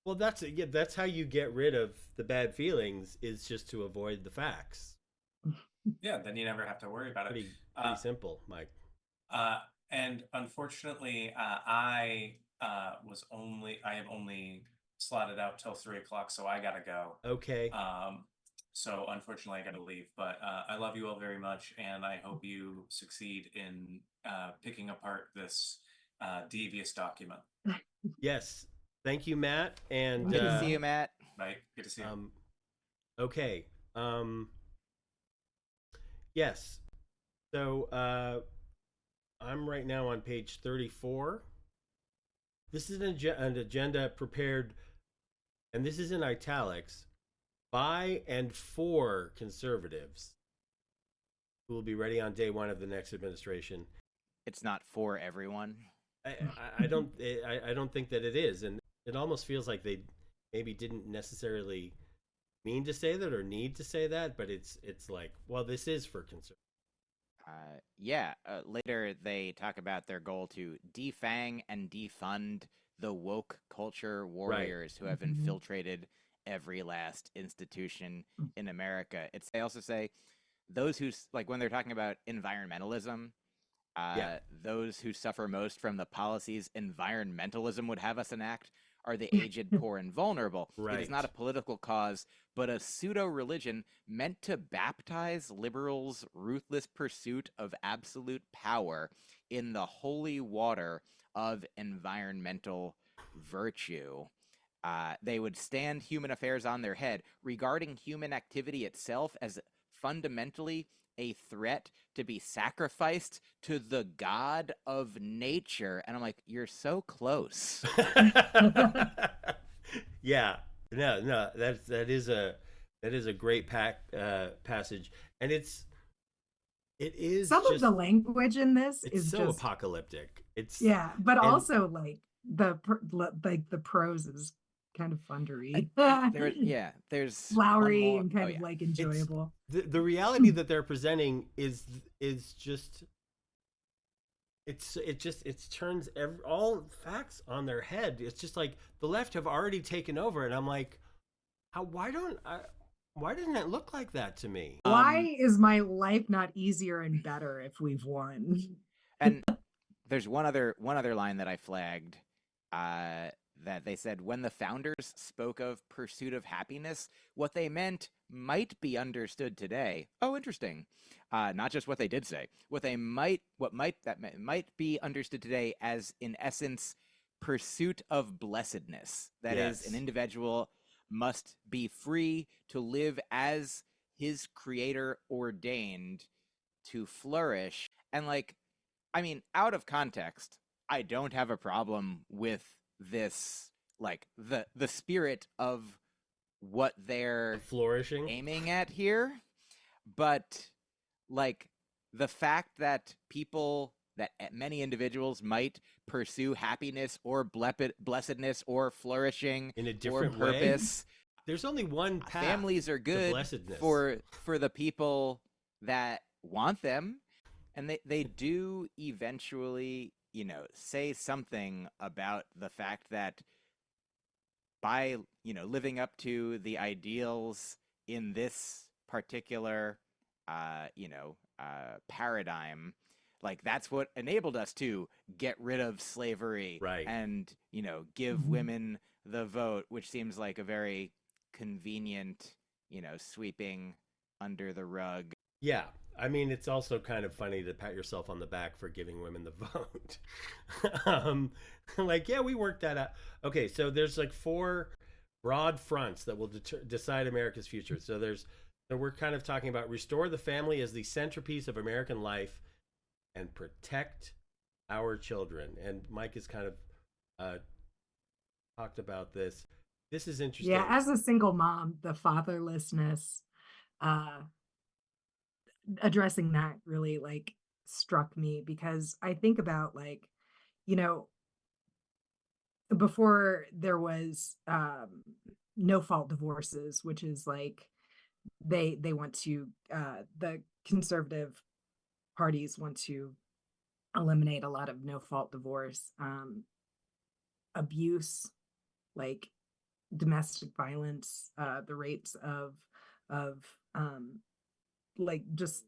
Well, that's how you get rid of the bad feelings, is just to avoid the facts. Yeah, then you never have to worry about it. Pretty simple, Mike. And unfortunately, I have only slotted out till 3:00, so I gotta go. Okay. So unfortunately, I gotta leave. But I love you all very much, and I hope you succeed in picking apart this devious document. Yes. Thank you, Matt. And good to see you, Matt. Bye. Good to see you. Okay. Yes. So I'm right now on page 34. This is an agenda prepared, and this is in italics, by and for conservatives who will be ready on day one of the next administration. It's not for everyone. I don't think that it is, and it almost feels like they maybe didn't necessarily mean to say that or need to say that, but it's well, this is for conservatives. Later they talk about their goal to defang and defund the woke culture warriors who have infiltrated every last institution in America. They also say those who, when they're talking about environmentalism, those who suffer most from the policies environmentalism would have us enact are the aged, poor, and vulnerable. It is not a political cause, but a pseudo-religion meant to baptize liberals' ruthless pursuit of absolute power in the holy water of environmental virtue. They would stand human affairs on their head, regarding human activity itself as fundamentally a threat to be sacrificed to the god of nature. And I'm like, you're so close. Yeah, no, that is a great passage, and it is some just, of the language in this it's is so just apocalyptic. It's but also like the prose is kind of fun to read. There's one Flowery more. and kind of like enjoyable. The reality that they're presenting is just it turns all facts on their head. It's just like the left have already taken over, and I'm like, why doesn't it look like that to me? Why is my life not easier and better if we've won? And there's one other line that I flagged, that they said, when the founders spoke of pursuit of happiness, what they meant might be understood today. Oh, interesting. Not just what they did say. What might be understood today as, in essence, pursuit of blessedness. That is, an individual must be free to live as his creator ordained to flourish. And like, I mean, out of context, I don't have a problem with this, like the spirit of what they're flourishing aiming at here, but like the fact that many individuals might pursue happiness or blessedness or flourishing in a different purpose. way. There's only one path. Families are good for the people that want them, and they do eventually, say something about the fact that by, living up to the ideals in this particular, paradigm, like that's what enabled us to get rid of slavery, right? And, give women the vote, which seems like a very convenient, sweeping under the rug. Yeah. I mean, it's also kind of funny to pat yourself on the back for giving women the vote. Like, yeah, we worked that out. Okay, so there's like 4 broad fronts that will decide America's future. So we're kind of talking about restore the family as the centerpiece of American life and protect our children. And Myq has kind of talked about this. This is interesting. Yeah, as a single mom, the fatherlessness, addressing that really like struck me, because I think about like, before there was no fault divorces, which is like they want to the conservative parties want to eliminate a lot of no fault divorce, abuse, like domestic violence, the rates of like just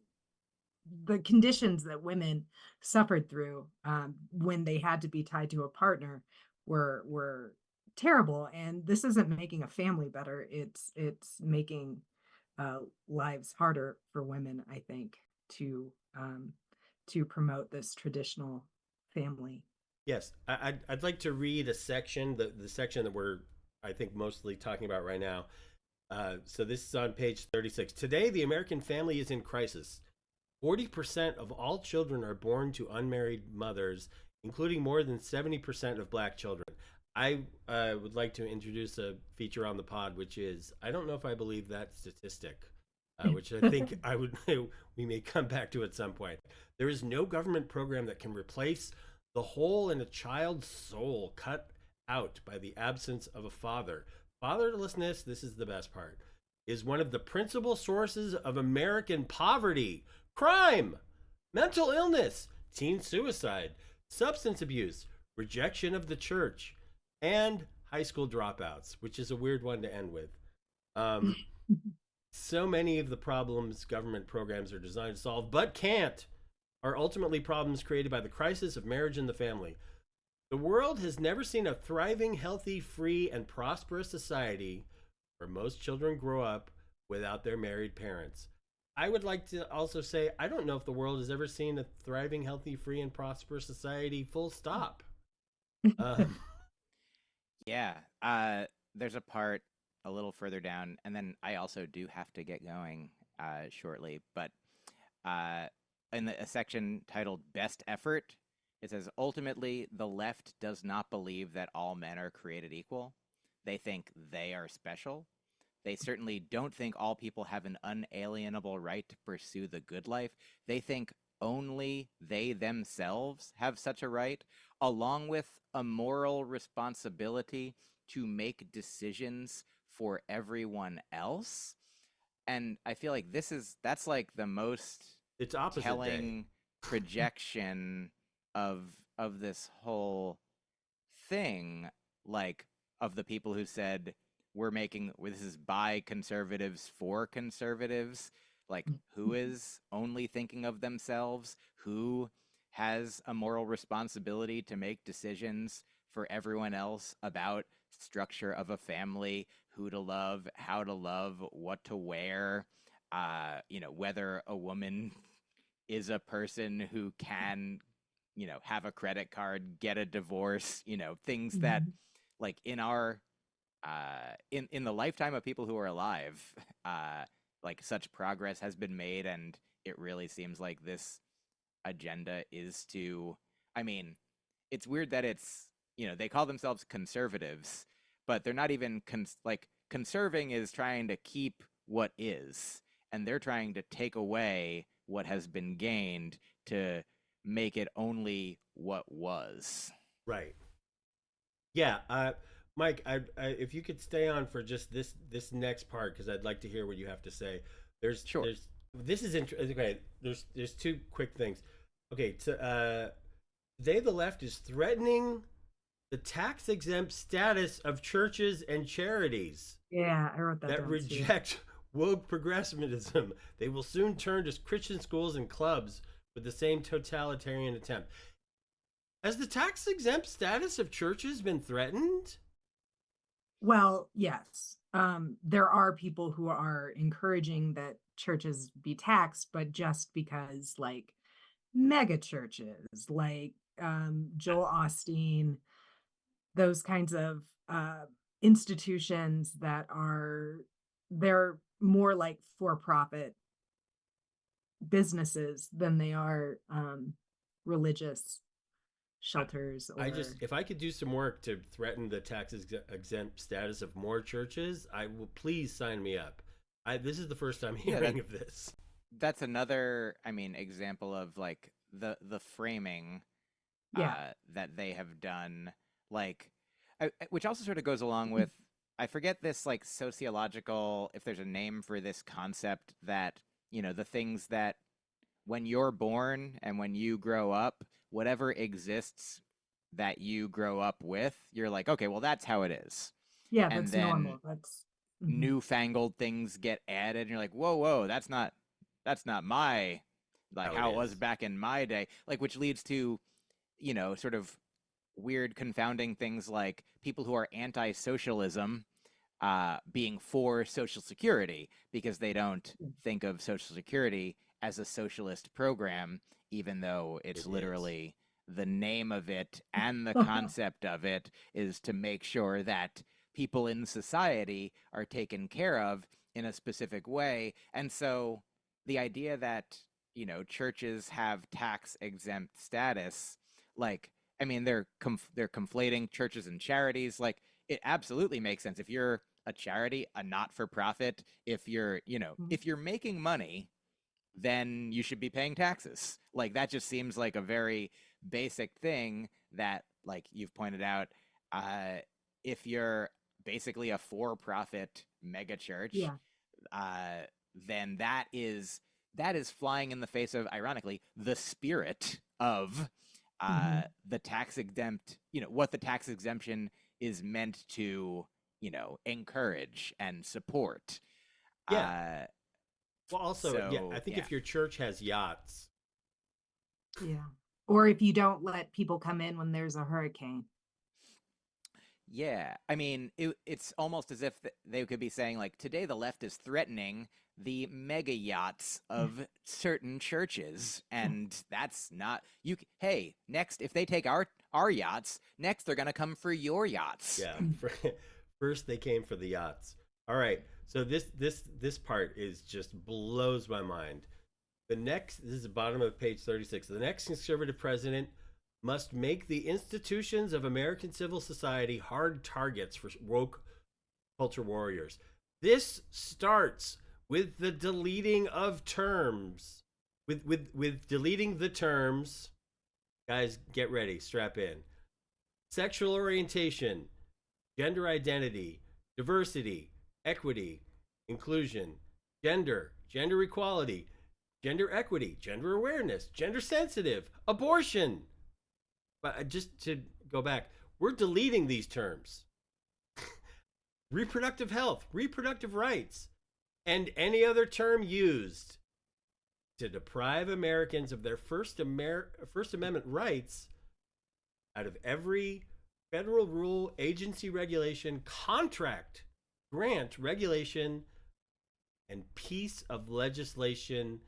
the conditions that women suffered through when they had to be tied to a partner were terrible. And this isn't making a family better. It's making lives harder for women, I think, to promote this traditional family. Yes, I'd like to read a section, the section that we're, I think, mostly talking about right now. So this is on page 36. Today, the American family is in crisis. 40% of all children are born to unmarried mothers, including more than 70% of Black children. I would like to introduce a feature on the pod, which is, I don't know if I believe that statistic, which I think we may come back to at some point. There is no government program that can replace the hole in a child's soul cut out by the absence of a father. Fatherlessness, this is the best part, is one of the principal sources of American poverty, crime, mental illness, teen suicide, substance abuse, rejection of the church, and high school dropouts, which is a weird one to end with. So many of the problems government programs are designed to solve, but can't, are ultimately problems created by the crisis of marriage and the family. The world has never seen a thriving, healthy, free, and prosperous society where most children grow up without their married parents. I would like to also say, I don't know if the world has ever seen a thriving, healthy, free, and prosperous society, full stop. Yeah, there's a part a little further down, and then I also do have to get going shortly, but in a section titled Best Effort, it says, ultimately, the left does not believe that all men are created equal. They think they are special. They certainly don't think all people have an unalienable right to pursue the good life. They think only they themselves have such a right. along with a moral responsibility to make decisions for everyone else. And I feel like that's like the most It's opposite day. telling projection of this whole thing, like, of the people who said this is by conservatives for conservatives, like, who is only thinking of themselves, who has a moral responsibility to make decisions for everyone else about structure of a family, who to love, how to love, what to wear, whether a woman is a person who can, have a credit card, get a divorce, things that, like, in our in the lifetime of people who are alive, like, such progress has been made, and it really seems like this agenda is to, I mean, it's weird that it's, they call themselves conservatives, but they're not even conserving is trying to keep what is, and they're trying to take away what has been gained to make it only what was. Right. Yeah. Myq, if you could stay on for just this next part, because I'd like to hear what you have to say. Sure. This is interesting. Okay. There's two quick things. Okay. So, the left is threatening the tax exempt status of churches and charities. Yeah, I wrote that down reject woke progressivism. They will soon turn to Christian schools and clubs with the same totalitarian attempt. Has the tax exempt status of churches been threatened? Well, yes. There are people who are encouraging that churches be taxed, but just because, like, mega churches, like Joel Osteen, those kinds of institutions they're more like for-profit businesses than they are religious shelters. If I could do some work to threaten the tax exempt status of more churches, I will, please sign me up. This is the first time hearing of this. That's another, example of, like, the framing that they have done, like, which also sort of goes along with, I forget this, like, sociological, if there's a name for this concept, that, the things that when you're born and when you grow up, whatever exists that you grow up with, you're like, okay, well, that's how it is. Yeah, and that's then normal. That's newfangled things get added, and you're like, whoa, that's not my, like, how it was back in my day, like, which leads to, sort of weird confounding things like people who are anti-socialism being for Social Security because they don't think of Social Security as a socialist program, even though it's literally the name of it and the concept of it is to make sure that people in society are taken care of in a specific way. And so the idea that, churches have tax exempt status, like, they're conflating churches and charities. Like, it absolutely makes sense. If you're a charity, a not-for-profit, if you're making money, then you should be paying taxes. Like, that just seems like a very basic thing that, like you've pointed out, if you're basically a for-profit mega church, then that is flying in the face of, ironically, the spirit of the tax exempt, what the tax exemption is meant to, encourage and support. Yeah. Well, also, I think if your church has yachts. Yeah. Or if you don't let people come in when there's a hurricane. Yeah. It's almost as if they could be saying, like, today the left is threatening the mega yachts of certain churches. And that's not, hey, next, if they take our yachts, next they're going to come for your yachts. Yeah. First they came for the yachts. All right. So this part just blows my mind. This is the bottom of page 36. The next conservative president must make the institutions of American civil society hard targets for woke culture warriors. This starts with the deleting of terms, with deleting the terms Guys, get ready, strap in. Sexual orientation, gender identity, diversity, equity, inclusion, gender equality, gender equity, gender awareness, gender sensitive, abortion. But just to go back, we're deleting these terms. Reproductive health, reproductive rights, and any other term used to deprive Americans of their First Amendment rights out of every federal rule, agency regulation, contract, grant, regulation, and piece of legislation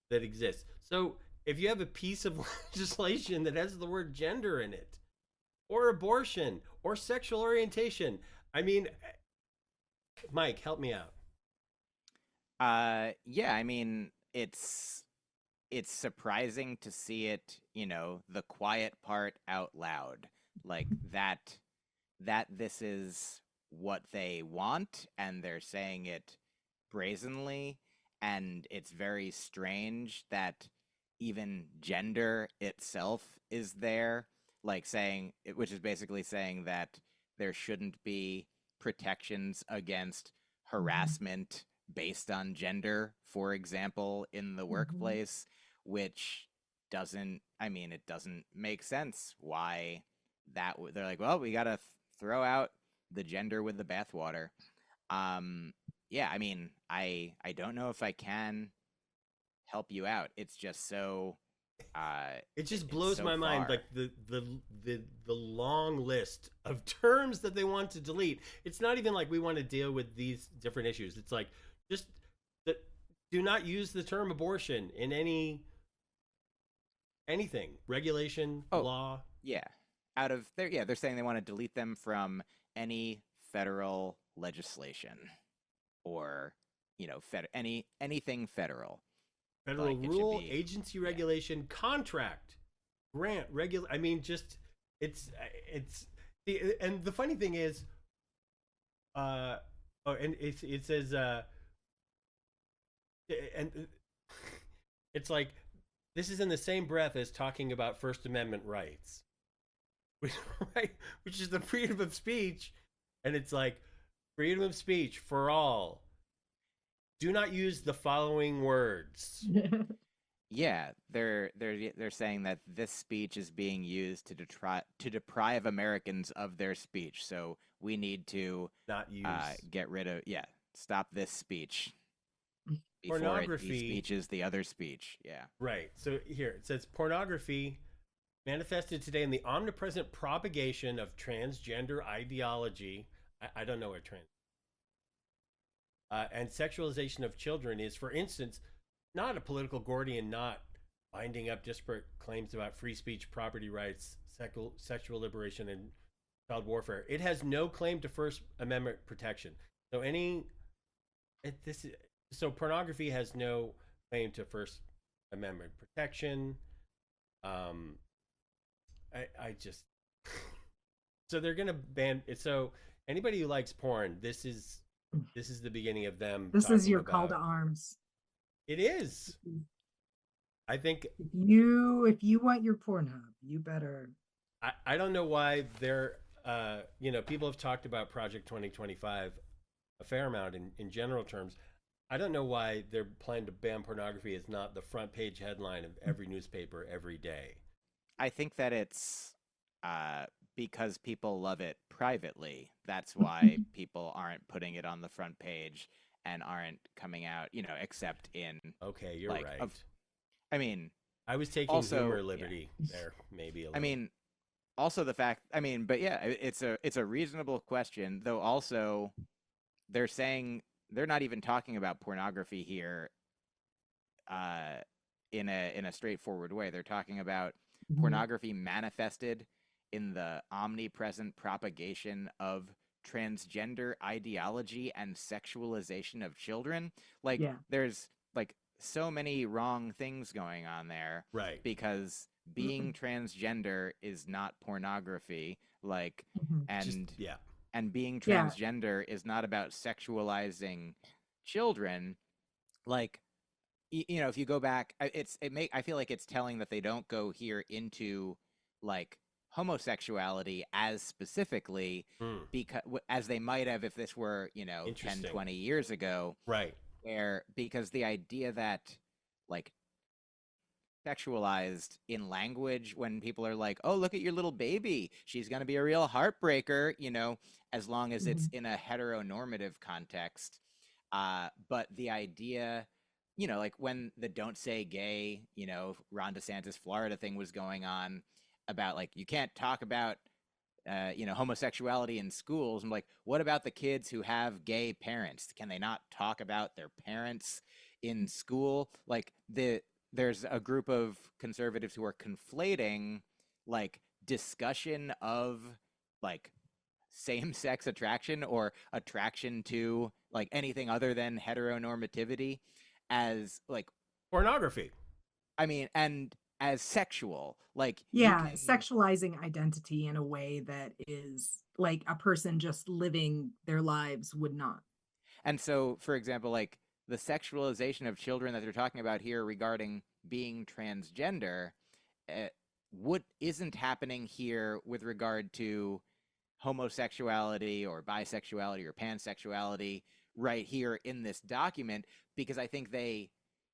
that exists. So if you have a piece of legislation that has the word gender in it, or abortion, or sexual orientation, I mean, Myq, help me out. Yeah, I mean, it's surprising to see it, the quiet part out loud, like that this is what they want, and they're saying it brazenly, and it's very strange that even gender itself is there, like which is basically saying that there shouldn't be protections against harassment based on gender, for example, in the workplace, which it doesn't make sense why they're like, well, we gotta throw out the gender with the bathwater. Yeah, I mean, I don't know if I can help you out. It's just so it just blows my mind, far. like the long list of terms that they want to delete. It's not even like we want to deal with these different issues. It's like, just do not use the term abortion in anything, regulation, law. Yeah, they're saying they want to delete them from any federal legislation, or anything federal. Federal rule, agency regulation, contract, grant, I mean, just it's and the funny thing is, and it says, and it's like, this is in the same breath as talking about First Amendment rights, right? Which is the freedom of speech, and it's like, freedom of speech for all. Do not use the following words. Yeah, they're saying that this speech is being used to deprive Americans of their speech. So we need to not use get rid of stop this speech before pornography. Speech is the other speech. Yeah. Right. So here it says, pornography manifested today in the omnipresent propagation of transgender ideology. I don't know what trans. And sexualization of children is, for instance, not a political Gordian knot binding up disparate claims about free speech, property rights, sexual liberation, and child warfare. It has no claim to First Amendment protection. So pornography has no claim to First Amendment protection. I just so they're gonna ban it. So anybody who likes porn, this is the beginning of them. This is your call to arms. It is. I think if you want your Pornhub, you better. I don't know why they're people have talked about Project 2025 a fair amount in general terms. I don't know why their plan to ban pornography is not the front page headline of every newspaper every day. I think that it's because people love it privately. That's why people aren't putting it on the front page and aren't coming out, except in. Okay, you're right. I was taking also, humor liberty there, maybe a little. Also the fact, but yeah, it's a reasonable question, though. Also, they're saying they're not even talking about pornography here in a straightforward way. They're talking about pornography manifested in the omnipresent propagation of transgender ideology and sexualization of children. There's so many wrong things going on there, right? Because being transgender is not pornography, and being transgender is not about sexualizing children. you know, if you go back, I feel like it's telling that they don't go here into like homosexuality as specifically because as they might have if this were, you know, 10, 20 years ago. Right. Because the idea that like sexualized in language when people are like, oh, look at your little baby, she's going to be a real heartbreaker, you know, as long as it's in a heteronormative context. But the idea, you know, like when the Don't Say Gay, you know, Ron DeSantis Florida thing was going on about like, you can't talk about you know, homosexuality in schools. I'm like, what about the kids who have gay parents? Can they not talk about their parents in school? Like there's a group of conservatives who are conflating like discussion of like same-sex attraction or attraction to like anything other than heteronormativity as like pornography. I mean, and as sexual, like sexualizing identity in a way that is like a person just living their lives would not. And so, for example, like the sexualization of children that they're talking about here regarding being transgender, what isn't happening here with regard to homosexuality or bisexuality or pansexuality right here in this document, because I think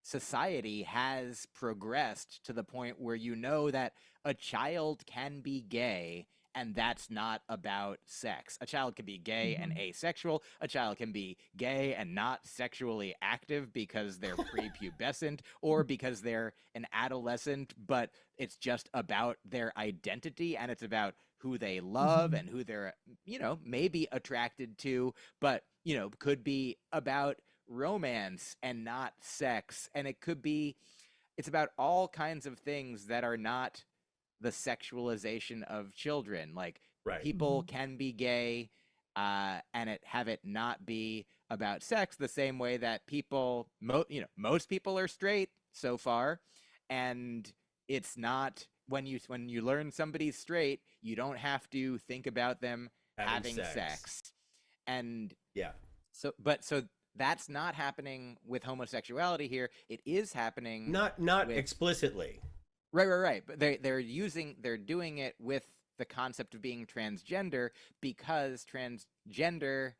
society has progressed to the point where you know that a child can be gay and that's not about sex. A child can be gay and asexual. A child can be gay and not sexually active because they're prepubescent or because they're an adolescent, but it's just about their identity and it's about who they love and who they're, you know, maybe attracted to, but, you know, could be about romance and not sex. And it's about all kinds of things that are not the sexualization of children. Like people can be gay and have it not be about sex the same way that people, most people are straight so far. And it's not, when you learn somebody's straight, you don't have to think about them having sex. And so that's not happening with homosexuality here. It is happening not explicitly. Right. But they're doing it with the concept of being transgender because transgender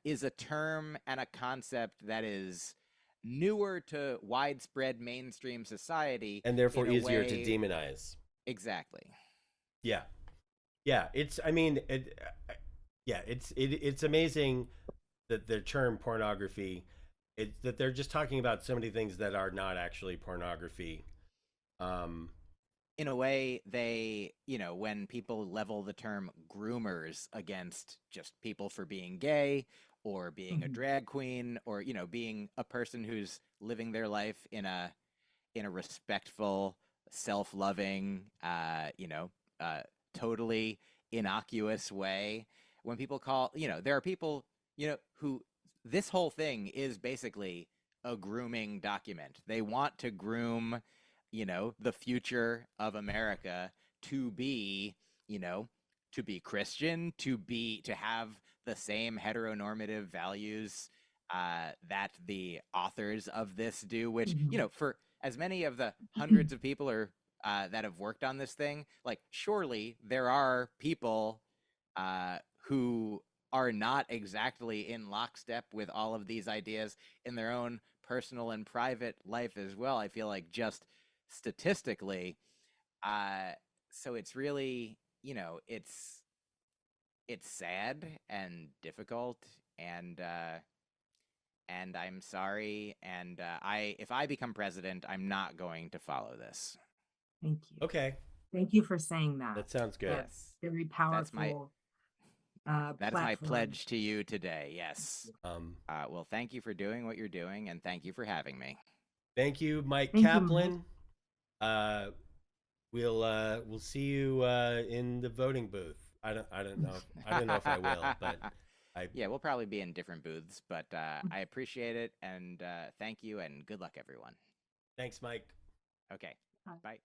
is a term and a concept that is newer to widespread mainstream society and therefore easier to demonize. Exactly. Yeah. It's it's amazing that the term pornography, that they're just talking about so many things that are not actually pornography. In a way, they, you know, when people level the term groomers against just people for being gay or being a drag queen or, you know, being a person who's living their life in a respectful, self-loving, totally innocuous way, when people call, you know, there are people, you know, who this whole thing is basically a grooming document. They want to groom, you know, the future of America to be, you know, to be Christian, to have the same heteronormative values that the authors of this do, which, you know, for as many of the hundreds of people that have worked on this thing, like surely there are people who are not exactly in lockstep with all of these ideas in their own personal and private life as well. I feel like just statistically. So it's really, you know, it's sad and difficult, and I'm sorry. And if I become president, I'm not going to follow this. Thank you. Okay. Thank you for saying that. That sounds good. That's very powerful. That is my pledge to you today. Yes. Well, thank you for doing what you're doing, and thank you for having me. Thank you, Myq Kaplan. We'll see you in the voting booth. I don't know. I don't know if I will, but yeah, we'll probably be in different booths, but I appreciate it, and thank you, and good luck, everyone. Thanks, Myq. Okay. Bye.